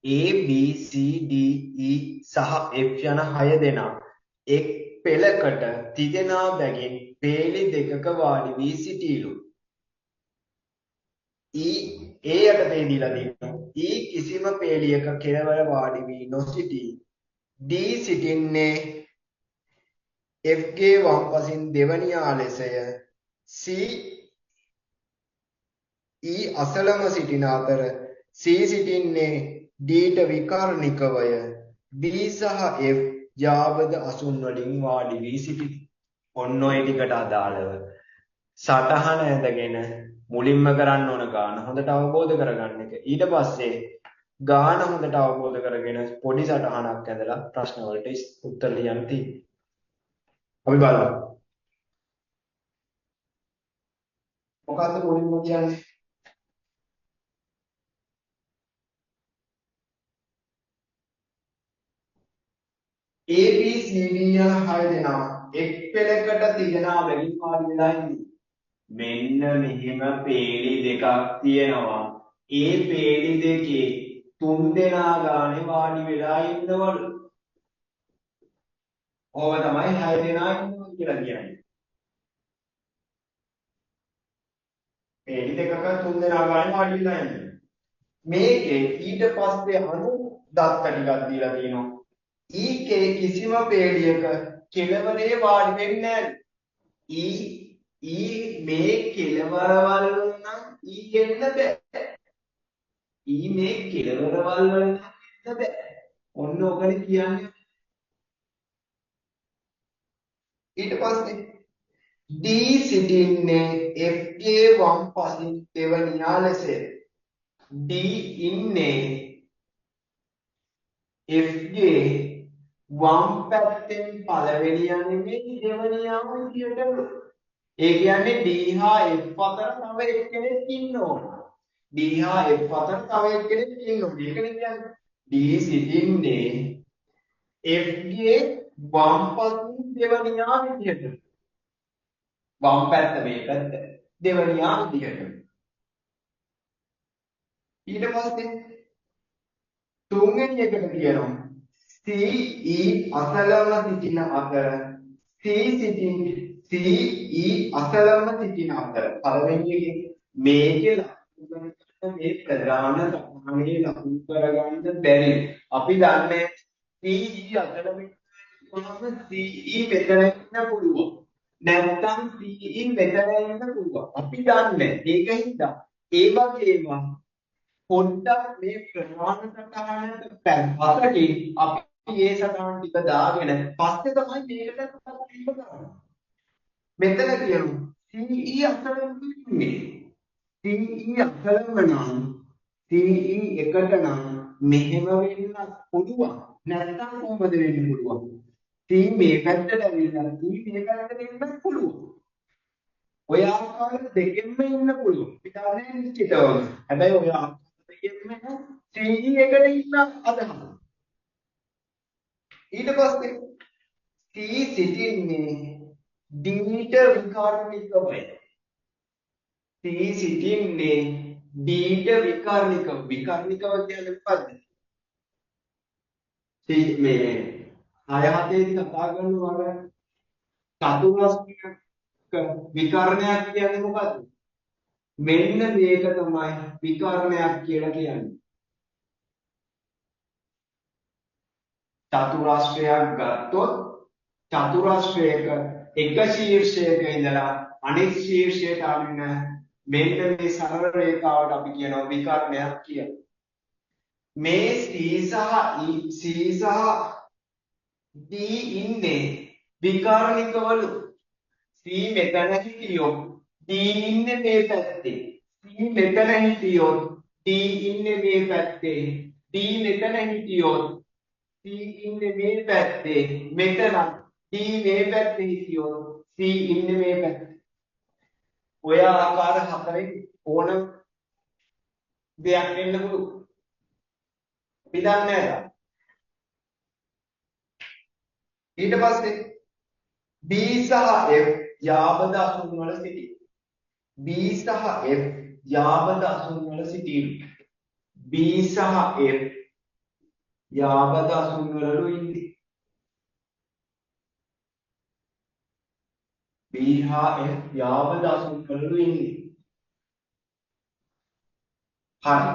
A B C D E සහ F යන 6 දෙනා එක් පෙළකට තිදෙනා බැගින් පේලි දෙකක වාඩි වී සිටීලු. E A යටතේ දීලා තියෙනවා. E කිසිම පේලියක කෙළවර වාඩි වී නොසිටී. D සිටින්නේ F ගේ වම්පසින් දෙවනියා ලෙසය. C E අසලම සිටින අතර C සිටින්නේ Dට විකර්ණිකවය. B සහ F යාබද අසුන් වලින් වාඩි වී සිටිති. ඔන්න ඔය ටිකට අදාළව සටහන ඇඳගෙන මුලින්ම කරන්න ඕන ගාන හොඳට අවබෝධ කරගන්න එක. ඊට පස්සේ ගාන හොඳට අවබෝධ කරගෙන පොඩි සටහනක් ඇඳලා ප්‍රශ්න වලට උත්තර ලියන්න තියෙනවා. අපි බලමු. මොකද්ද මුලින්ම කියන්නේ? ABCD යන 6 දෙනා එක් පෙළකට තිදෙනා බැගින් වාඩි වෙලා ඉන්නේ. මෙන්න මෙහෙම පේලි දෙකක් තියෙනවා. ඒ පේලි දෙකේ 3 දෙනා ගානේ වාඩි වෙලා ඉන්නවලු. ඕක තමයි 6 දෙනා ඉන්නවා කියලා කියන්නේ. පේලි දෙකක 3 දෙනා ගානේ වාඩි වෙලා ඉන්නේ. මේකේ ඊට පස්සේ අනු දත්ත ටිකක් දීලා තියෙනවා. ඊකේ කිසිම පේලියක කෙළවරේ වාඩි වෙන්නේ නැහැ. මේ කෙළවරවල නම් එන්න බෑ. මේ කෙළවරවල නම් එන්න බෑ. ඔන්න ඔකනේ කියන්නේ. ඊට පස්සේ D සිටින්නේ F ගේ වම්පසින් දෙවනියා ලෙසය. D ඉන්නේ F ගේ වම් පැත්තෙන් පළවෙනියා නෙමෙයි දෙවනියා විදියට. ඒ කියන්නේ D හා F අතර තව එක්කෙනෙක් ඉන්න ඕන. D හා F අතර තව එක්කෙනෙක් ඉන්න ඕන. ඒකනේ කියන්නේ. D සිටින්නේ F ගේ වම් පැත්තෙන් දෙවනියා විදියට. වම් පැත්ත මේ පැත්ත දෙවනියා විදියට. ඊට පස්සේ තුන්වෙනි එකට කියනවා C E අසලම සිටින අතර C E අසලම සිටින අතර පළවෙනි එකේ මේකේ ලකුණු මේ ප්‍රධාන සමානයේ ලකුණු කරගන්න බැරි. අපි දන්නේ C E අසලම කොහොමද C E මෙතන ඉන්න පුළුවන්. නැත්නම් C E මෙතන ඉන්න පුළුවන්. අපි දන්නේ ඒකින්ද ඒ වගේම පොඩ්ඩක් මේ ප්‍රමාණ සටහනට පැත්තකින් අපි මේ සටහන් ටික දාගෙන පස්සේ තමයි මේකට තීන්දුව කරන්නේ. මෙතන කියමු CE අසලම ඉන්නේ. CE අසලම නම් CE එකට නම් මෙහෙම වෙන්න පුළුවන්. නැත්නම් කොහොමද වෙන්න පුළුවන්? C මේ පැත්තට ඇවිල්ලා C මේ පැත්තට එන්න පුළුවන්. ඔය ආකාර දෙකෙන්ම ඉන්න පුළුවන්. පිටානේ නිශ්චිතව. හැබැයි ඔය CE එකට ඉන්න අදහස. ඊට පස්සේ C සිටින්නේ Dට විකර්ණිකවයි. C සිටින්නේ Dට විකර්ණිකව. විකර්ණිකව කියන්නේ මොකද්ද? C මේ 6 7 දී කතා කරනවා චතුරස්‍රයක විකර්ණයක් කියන්නේ මොකද්ද? මෙන්න මේක තමයි විකර්ණයක් කියලා කියන්නේ. චතුරස්‍රයක් ගත්තොත් චතුරස්‍රයක එක ශීර්ෂයක ඉඳලා අනෙක් ශීර්ෂයට අන්න මෙන්න මේ සරල රේඛාවට අපි කියනවා විකර්ණයක් කියලා. මේ C සහ D ඉන්නේ විකර්ණිකවලු. C මෙතන හිටියොත් D ඉන්නේ මේ පැත්තේ. C මෙතන හිටියොත් D ඉන්නේ මේ පැත්තේ. D මෙතන හිටියොත් C ඉන්නේ මේ පැත්තේ. මෙතන D මේ පැත්තේ හිටියොත් C ඉන්නේ මේ පැත්තේ. ඔය ආකාර හතරෙන් ඕන දෙයක් වෙන්න පුළුවන්. අපි දන්නේ නැහැ. ඊට පස්සේ B සහ F යාබද අසුන් වල සිටී. B සහ F යාබද අසුන් වල සිටී. B සහ F යාබද අසුන්වලු ඉන්නේ. B හා F යාබද අසුන්වලු ඉන්නේ. හරි.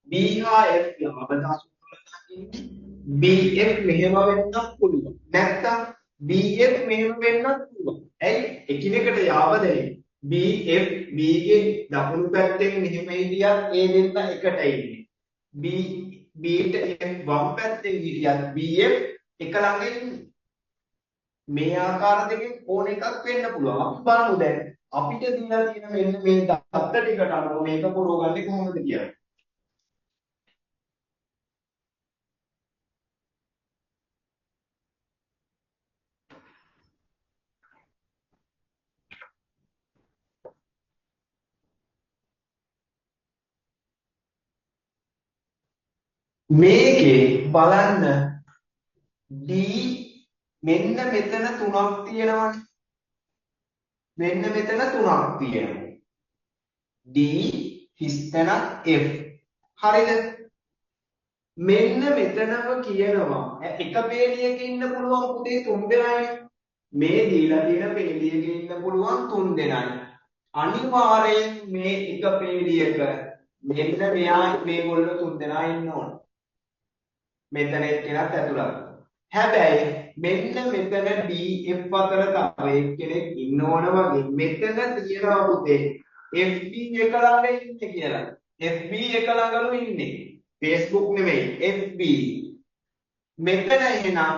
B හා F යාබද අසුන්වල ඉන්නේ. BF මෙහෙම වෙන්නත් පුළුවන්. නැත්තම් BF මෙහෙම වෙන්නත් පුළුවන්. ඇයි? එකිනෙකට යාබදනේ. BF B ගේ දකුණු පැත්තෙන් මෙහෙම හිටියත් ඒ දෙන්න එකට ඉන්නේ. B Bට F වම් පැත්තෙන් හිටියත් BF එක ළඟ ඉන්නේ. මේ ආකාර දෙකෙන් ඕන එකක් වෙන්න පුළුවන්. අපි බලමු දැන් අපිට දීලා තියෙන මෙන්න මේ දත්ත ටිකට අනුව මේක පුරවගන්නේ කොහොමද කියලා. මේකේ බලන්න D මෙන්න මෙතන තුනක් තියෙනවනේ. මෙන්න මෙතන තුනක් තියෙනවා. D හිස්තැන F. හරිද? මෙන්න මෙතනම කියනවා එක පේලියක ඉන්න පුළුවන් පුතේ 3 දෙනායි. මේ දීලා තියෙන පේලියක ඉන්න පුළුවන් 3 දෙනායි. අනිවාර්යෙන් මේ එක පේලියක මෙන්න මෙයා මේගොල්ලෝ 3 දෙනා ඉන්න ඕන. මෙතන එක්කෙනත් ඇතුළත්. හැබැයි මෙන්න මෙතන DF අතර තව එක්කෙනෙක් ඉන්න ඕන වගේ මෙතන තියනවා පුතේ FB එක ළඟ ඉන්නේ කියලා. FB එක ළඟලු ඉන්නේ. Facebook නෙමෙයි FB. මෙතන එහෙනම්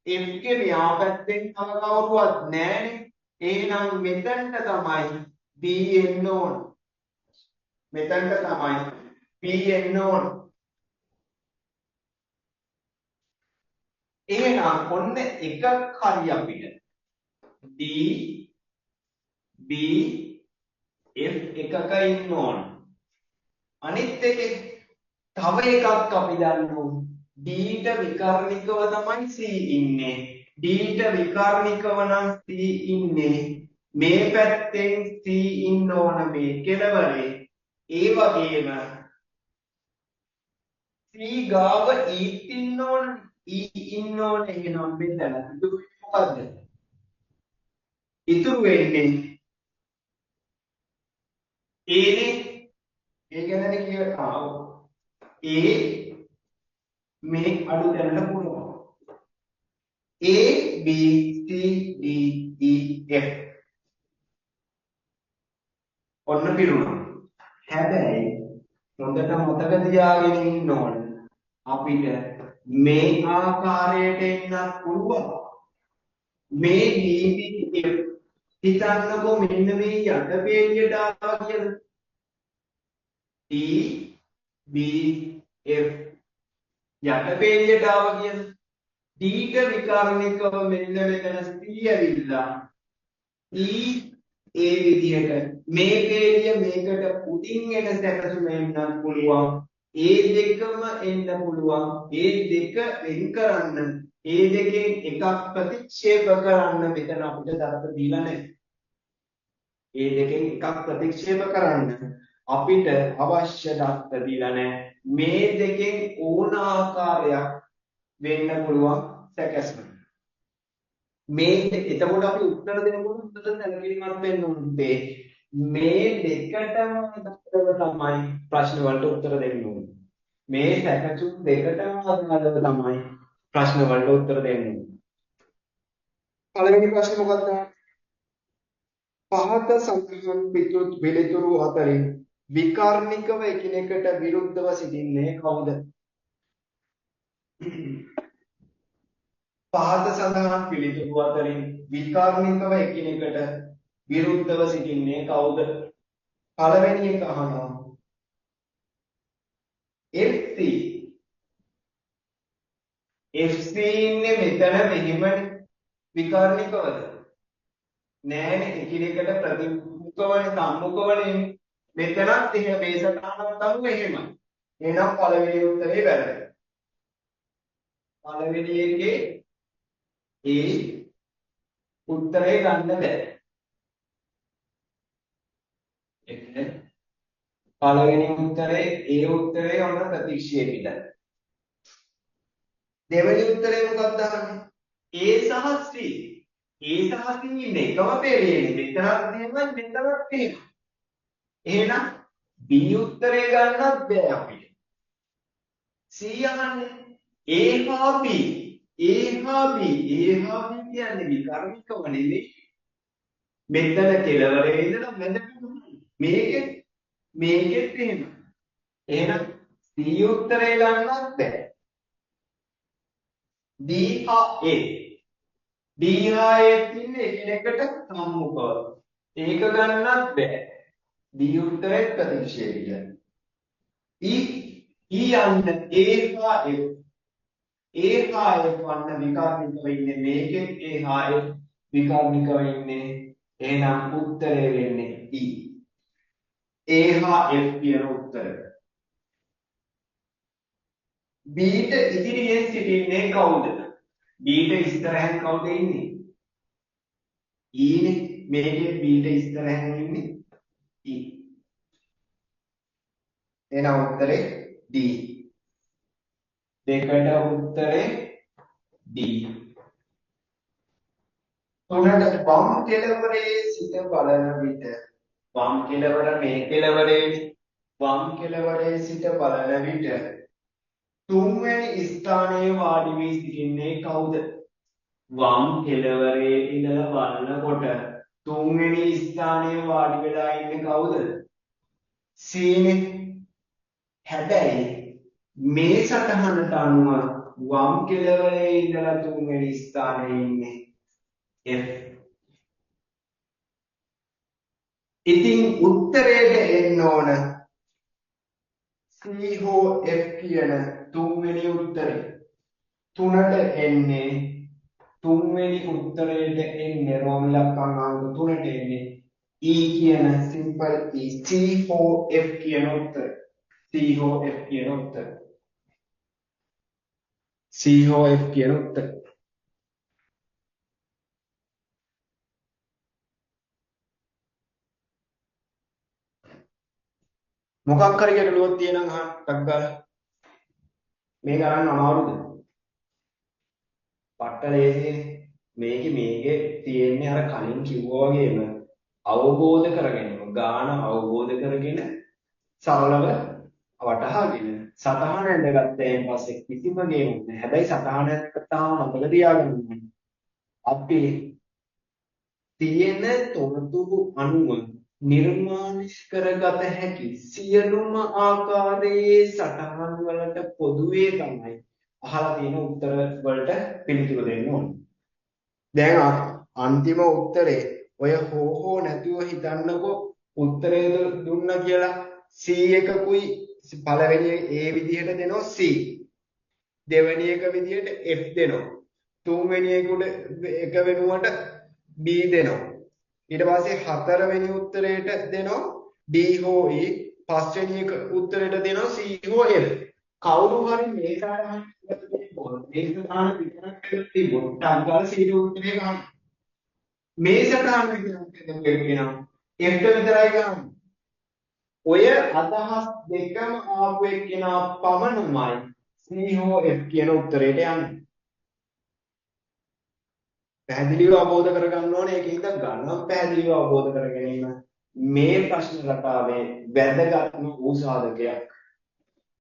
F ගේ මෙහා පැත්තෙන් තව කවුරුවත් නැහැනේ. එහෙනම් මෙතනට තමයි B එන්න ඕන. මෙතනට තමයි B එන්න ඕන. එහෙනම් ඔන්න එකක් හරි අපිට D B F එකක ඉන්න ඕන. අනිත් එකේ තව එකක් අපි දන්නවා D ට විකර්ණිකව තමයි C ඉන්නේ. D ට විකර්ණිකව නම් C ඉන්නේ. මේ පැත්තෙන් C ඉන්න ඕන මේ කෙළවරේ. ඒ වගේම C ගාව E ඉන්න ඕන. E ඉන්න ඕන එහෙනම් මෙතන ඉතුරු වෙන්නේ මොකද්ද? ඉතුරු වෙන්නේ A නේ. ඒ ගැනනේ කියනවා. A මේ අඩු දැනට පුළුවන්. A B C D E F ඔන්න පිරුණා. හැබැයි හොඳට මතක තියාගෙන ඉන්න ඕන. අපිට මේ ආකාරයට එන්නත් පුළුවන්. මේ D B F හිතන්නකෝ මෙන්න මේ යට පේලියට ආවා කියලා. D B F යට පේලියට ආවා කියලා. D ට විකර්ණිකව මෙන්න මෙතන C ඇවිල්ලා E ඒ විදිහට මේ පේලිය මේකට උඩින් එන සැකසුම එන්නත් පුළුවන්. ඒ දෙකම එන්න පුළුවන්. ඒ දෙක වෙන් කරන්න ඒ දෙකෙන් එකක් ප්‍රතික්ෂේප කරන්න මෙතන අපිට දත්ත දීලා නැහැ. ඒ දෙකෙන් එකක් ප්‍රතික්ෂේප කරන්න අපිට අවශ්‍ය දත්ත දීලා නැහැ. මේ දෙකෙන් ඕන ආකාරයක් වෙන්න පුළුවන් සැකසුම. මේ එතකොට අපි උත්තර දෙනකොට උත්තර සැලකිලිමත් වෙන්න ඕනේ. මේ දෙකටම අදාළව තමයි ප්‍රශ්න වලට උත්තර දෙන්න ඕනේ. මේ සැකසුම් දෙකටම අදාළව තමයි ප්‍රශ්න වලට උත්තර දෙන්න ඕනේ. පළවෙනි ප්‍රශ්නේ මොකක්ද? පහත සඳහන් පිළිතුරු අතරින් විකර්ණිකව එකිනෙකට විරුද්ධව සිටින්නේ කවුද? පහත සඳහන් පිළිතුරු අතරින් විකර්ණිකව එකිනෙකට විරුද්ධව සිටින්නේ කවුද? පළවෙනි එක අහනවා. FC FC ඉන්නේ මෙතන මෙහිම විකර්ණිකවද? නෑනේ එකිනෙකට ප්‍රතිමුඛවනේ සම්මුඛවනේ. මෙතනත් එහෙම මේ සටහනත් අනුව එහෙමයි. එහෙනම් පළවෙනි උත්තරේ වැරදි. පළවෙනි එකේ ඒ උත්තරේ ගන්න බෑ. පළවෙනි උත්තරේ ඒ උත්තරේ ඔන්න ප්‍රතික්ෂේපිතයි. දෙවෙනි උත්තරේ මොකක්ද අහන්නේ? A සහ C. A සහ C ඉන්නේ එකම පෙළියේ. මෙතනක් තියෙනවා මෙතනක් තියෙනවා. එහෙනම් B උත්තරේ ගන්නත් බෑ අපිට. C අහන්නේ A හා B. A හා B. A හා B කියන්නේ විකර්මිකව නෙවෙයි. මෙතන කෙලවරේ ඉඳලා මෙතන මේකෙත් එහෙම. එහෙනම් C උත්තරේ ගන්නත් බෑ. D හා A. D හා A තින්නේ එකිනෙකට සම්මුඛව. ඒක ගන්නත් බෑ. D උත්තරේ ප්‍රතික්ෂේපය. E යන්න A හා F. A හා F වන්න විකර්මිකව ඉන්නේ මේකෙත් A හා F විකර්මිකව ඉන්නේ. එහෙනම් උත්තරේ වෙන්නේ E. A හා F කියන උත්තරය. B ට ඉදිරියෙන් සිටින්නේ කවුද? B ට ඉස්සරහින් කවුද ඉන්නේ? E නේ. මේකේ B ට ඉස්සරහින් ඉන්නේ E. එහෙනම් උත්තරේ D. දෙකට උත්තරේ D. තුනට වම් කෙළවරේ සිට බලන විට වම් කෙළවර මේ කෙළවරේ වම් කෙළවරේ සිට බලන විට තුන්වෙනි ස්ථානයේ වාඩි වී සිටින්නේ කවුද? වම් කෙළවරේ ඉඳලා බලනකොට තුන්වෙනි ස්ථානයේ වාඩි වෙලා ඉන්නේ කවුද? C නේ. හැබැයි මේ සටහනට අනුව වම් කෙළවරේ ඉඳලා තුන්වෙනි ස්ථානයේ ඉන්නේ F. ඉතින් උත්තරයට එන්න ඕන C හෝ F කියන තුන්වෙනි උත්තරේ. තුනට එන්නේ තුන්වෙනි උත්තරයට එන්නේ රෝම ඉලක්කම් අංක 3ට එන්නේ E කියන සිම්පල් E. C හෝ F කියන උත්තරය. C හෝ F කියන උත්තරය. C හෝ F කියන උත්තරය. මොකක් හරි ගැටලුවක් තියෙනම් අහන්න ටක් ගාලා. මේක අරන් අමාරුද? පට්ටලේසේ මේකේ තියෙන්නේ අර කලින් කිව්වා වගේම අවබෝධ කරගැනීම. ගාන අවබෝධ කරගෙන සරලව වටහාගෙන සතහන ඇඳගත්තයින් පස්සේ කිසිම ගේමක් නැහැ. හැබැයි සතහන තාම මතක තියාගන්න ඕනේ. අපි තියෙන තොරතුරු අනුව නිර්මාණය කරගත හැකි සියලුම ආකාරයේ සටහන් වලට පොදුවේ තමයි අහලා තියෙන උත්තර වලට පිළිතුරු දෙන්න ඕනේ. දැන් අන්තිම උත්තරේ ඔය හෝ නැතුව හිතන්නකෝ උත්තරය දුන්න කියලා C එකකුයි පළවෙනි A විදිහට දෙනවා C. දෙවෙනි එක විදිහට F දෙනවා. තුන්වෙනි එක වෙනුවට B දෙනවා. ඊට පස්සේ හතරවෙනි උත්තරයට දෙනවා D හෝ E. පස්වෙනි එක උත්තරයට දෙනවා C හෝ F. කවුරු හරි මේ සාරහන් මේක දාන විතරක් කියලා තිබුණා. ටංගල් C උත්තරේ ගන්න. මේ සටහන කියනවා F විතරයි ගන්න. ඔය අදහස් දෙකම ආපු එක්කෙනා පමණමයි C හෝ F කියන උත්තරේට යන්නේ. පැහැදිලිව අවබෝධ කරගන්න ඕනේ. ඒකින්ද ගණන් පැහැදිලිව අවබෝධ කර ගැනීම මේ ප්‍රශ්න රටාවේ වැදගත්ම වූ සාධකයක්.